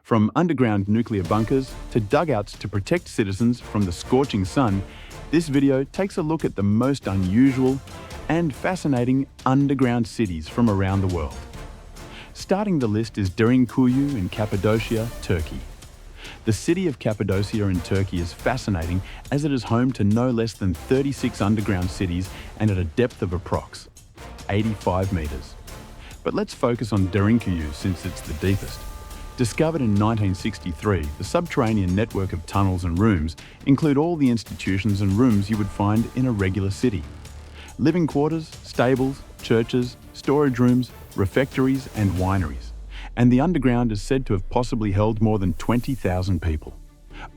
From underground nuclear bunkers to dugouts to protect citizens from the scorching sun, this video takes a look at the most unusual and fascinating underground cities from around the world. Starting the list is Derinkuyu in Cappadocia, Turkey. The city of Cappadocia in Turkey is fascinating as it is home to no less than 36 underground cities and at a depth of approx. 85 meters. But let's focus on Derinkuyu since it's the deepest. Discovered in 1963, the subterranean network of tunnels and rooms include all the institutions and rooms you would find in a regular city. Living quarters, stables, churches, storage rooms, refectories and wineries. And the underground is said to have possibly held more than 20,000 people.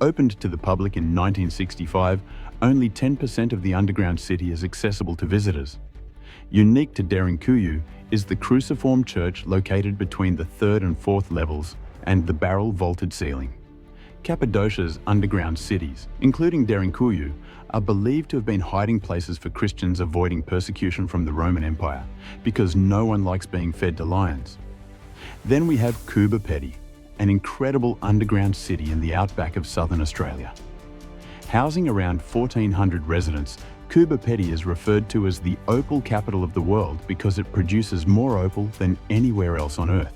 Opened to the public in 1965, only 10% of the underground city is accessible to visitors. Unique to Derinkuyu is the cruciform church located between the 3rd and 4th levels and the barrel-vaulted ceiling. Cappadocia's underground cities, including Derinkuyu, are believed to have been hiding places for Christians avoiding persecution from the Roman Empire, because no one likes being fed to lions. Then we have Coober Pedy, an incredible underground city in the outback of southern Australia. Housing around 1,400 residents, Coober Pedy is referred to as the opal capital of the world because it produces more opal than anywhere else on Earth.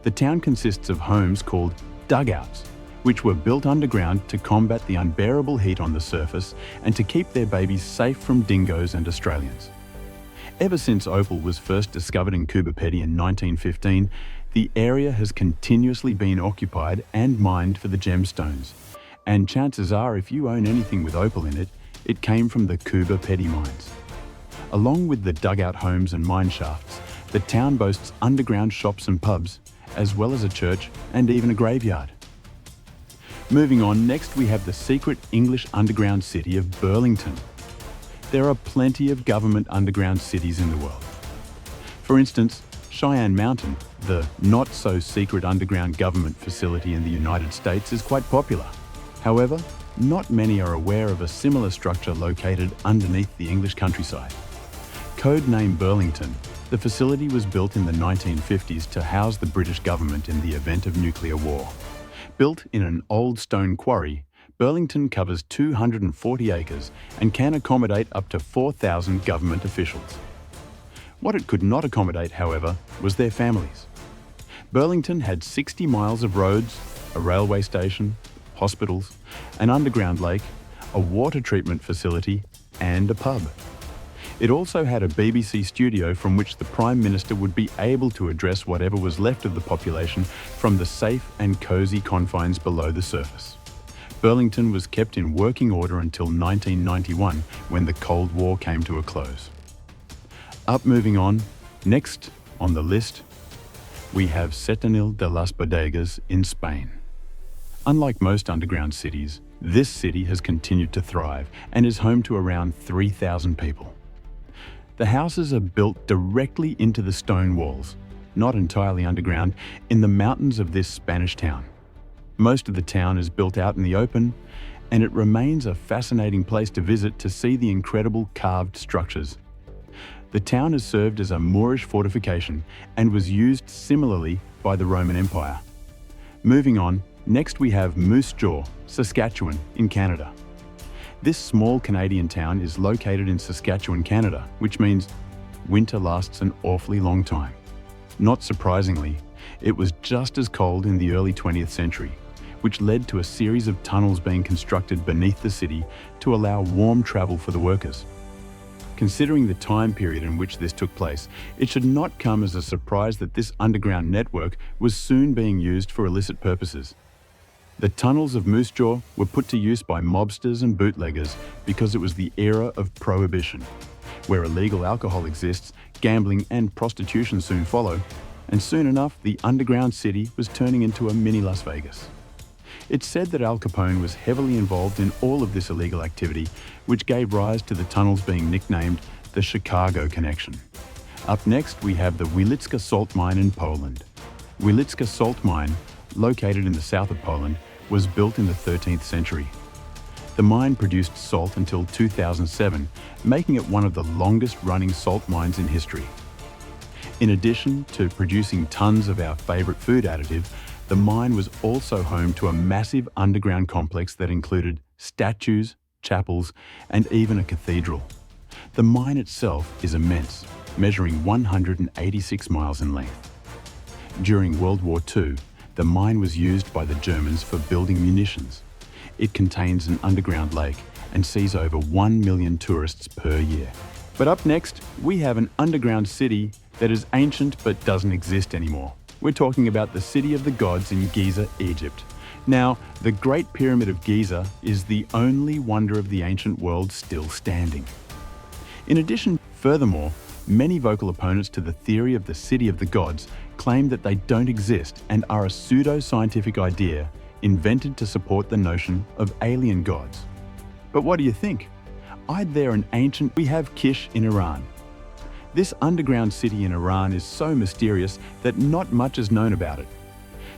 The town consists of homes called dugouts, which were built underground to combat the unbearable heat on the surface and to keep their babies safe from dingoes and Australians. Ever since opal was first discovered in Coober Pedy in 1915, the area has continuously been occupied and mined for the gemstones. And chances are, if you own anything with opal in it, it came from the Coober Pedy mines. Along with the dugout homes and mine shafts, the town boasts underground shops and pubs, as well as a church and even a graveyard. Moving on, next we have the secret English underground city of Burlington. There are plenty of government underground cities in the world. For instance, Cheyenne Mountain, the not-so-secret underground government facility in the United States, is quite popular. However, not many are aware of a similar structure located underneath the English countryside. Codenamed Burlington, the facility was built in the 1950s to house the British government in the event of nuclear war. Built in an old stone quarry, Burlington covers 240 acres and can accommodate up to 4,000 government officials. What it could not accommodate, however, was their families. Burlington had 60 miles of roads, a railway station, hospitals, an underground lake, a water treatment facility, and a pub. It also had a BBC studio from which the Prime Minister would be able to address whatever was left of the population from the safe and cosy confines below the surface. Burlington was kept in working order until 1991, when the Cold War came to a close. Moving on, next on the list, we have Setenil de las Bodegas in Spain. Unlike most underground cities, this city has continued to thrive and is home to around 3,000 people. The houses are built directly into the stone walls, not entirely underground, in the mountains of this Spanish town. Most of the town is built out in the open, and it remains a fascinating place to visit to see the incredible carved structures. The town has served as a Moorish fortification and was used similarly by the Roman Empire. Moving on, next we have Moose Jaw, Saskatchewan in Canada. This small Canadian town is located in Saskatchewan, Canada, which means winter lasts an awfully long time. Not surprisingly, it was just as cold in the early 20th century, which led to a series of tunnels being constructed beneath the city to allow warm travel for the workers. Considering the time period in which this took place, it should not come as a surprise that this underground network was soon being used for illicit purposes. The tunnels of Moose Jaw were put to use by mobsters and bootleggers because it was the era of prohibition. Where illegal alcohol exists, gambling and prostitution soon follow, and soon enough the underground city was turning into a mini Las Vegas. It's said that Al Capone was heavily involved in all of this illegal activity, which gave rise to the tunnels being nicknamed the Chicago Connection. Up next we have the Wieliczka salt mine in Poland. Wieliczka salt mine, located in the south of Poland, was built in the 13th century. The mine produced salt until 2007, making it one of the longest-running salt mines in history. In addition to producing tons of our favourite food additive, the mine was also home to a massive underground complex that included statues, chapels, and even a cathedral. The mine itself is immense, measuring 186 miles in length. During World War II, the mine was used by the Germans for building munitions. It contains an underground lake and sees over 1 million tourists per year. But up next, we have an underground city that is ancient but doesn't exist anymore. We're talking about the City of the Gods in Giza, Egypt. Now, the Great Pyramid of Giza is the only wonder of the ancient world still standing. Furthermore, many vocal opponents to the theory of the City of the Gods claim that they don't exist and are a pseudo-scientific idea invented to support the notion of alien gods. But what do you think? We have Kish in Iran. This underground city in Iran is so mysterious that not much is known about it.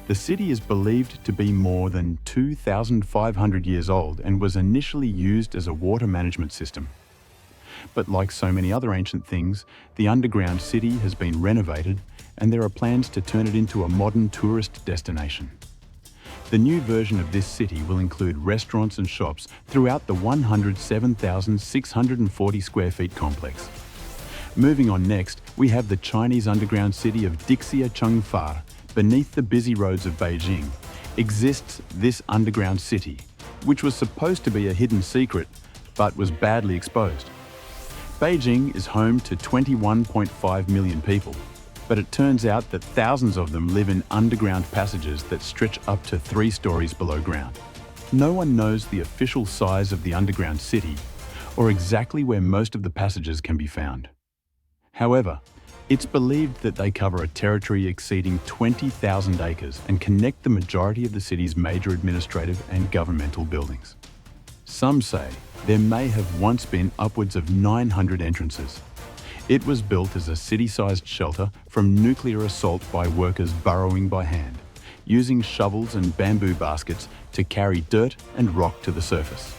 The city is believed to be more than 2,500 years old and was initially used as a water management system. But like so many other ancient things, the underground city has been renovated and there are plans to turn it into a modern tourist destination. The new version of this city will include restaurants and shops throughout the 107,640 square feet complex. Moving on next, we have the Chinese underground city of Dixia Chengfar. Beneath the busy roads of Beijing exists this underground city, which was supposed to be a hidden secret, but was badly exposed. Beijing is home to 21.5 million people, but it turns out that thousands of them live in underground passages that stretch up to 3 stories below ground. No one knows the official size of the underground city or exactly where most of the passages can be found. However, it's believed that they cover a territory exceeding 20,000 acres and connect the majority of the city's major administrative and governmental buildings. Some say there may have once been upwards of 900 entrances. It was built as a city-sized shelter from nuclear assault by workers burrowing by hand, using shovels and bamboo baskets to carry dirt and rock to the surface.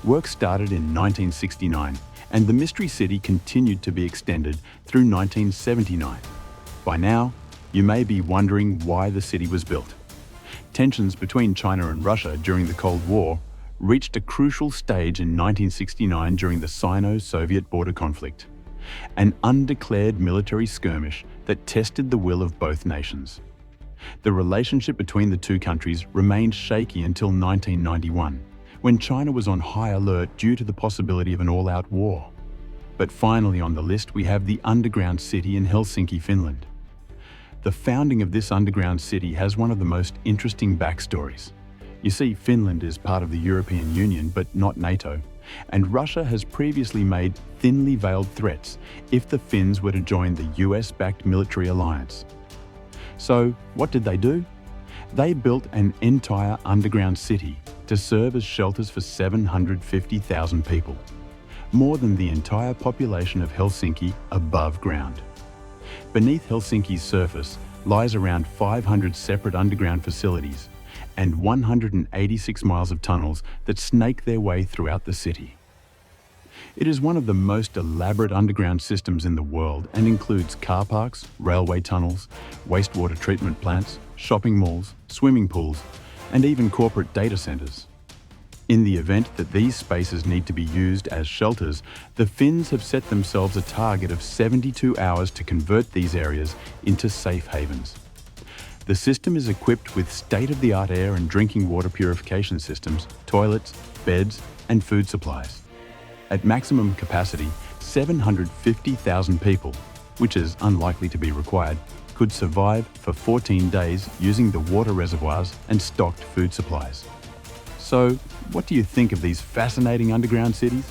Work started in 1969, and the Mystery City continued to be extended through 1979. By now, you may be wondering why the city was built. Tensions between China and Russia during the Cold War reached a crucial stage in 1969 during the Sino-Soviet border conflict, an undeclared military skirmish that tested the will of both nations. The relationship between the two countries remained shaky until 1991, when China was on high alert due to the possibility of an all-out war. But finally on the list we have the underground city in Helsinki, Finland. The founding of this underground city has one of the most interesting backstories. You see, Finland is part of the European Union but not NATO, and Russia has previously made thinly veiled threats if the Finns were to join the US-backed military alliance. So what did they do? They built an entire underground city to serve as shelters for 750,000 people, more than the entire population of Helsinki above ground. Beneath Helsinki's surface lies around 500 separate underground facilities and 186 miles of tunnels that snake their way throughout the city. It is one of the most elaborate underground systems in the world and includes car parks, railway tunnels, wastewater treatment plants, shopping malls, swimming pools, and even corporate data centers. In the event that these spaces need to be used as shelters, the Finns have set themselves a target of 72 hours to convert these areas into safe havens. The system is equipped with state-of-the-art air and drinking water purification systems, toilets, beds, and food supplies. At maximum capacity, 750,000 people, which is unlikely to be required, could survive for 14 days using the water reservoirs and stocked food supplies. So, what do you think of these fascinating underground cities?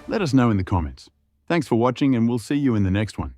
Let us know in the comments. Thanks for watching, and we'll see you in the next one.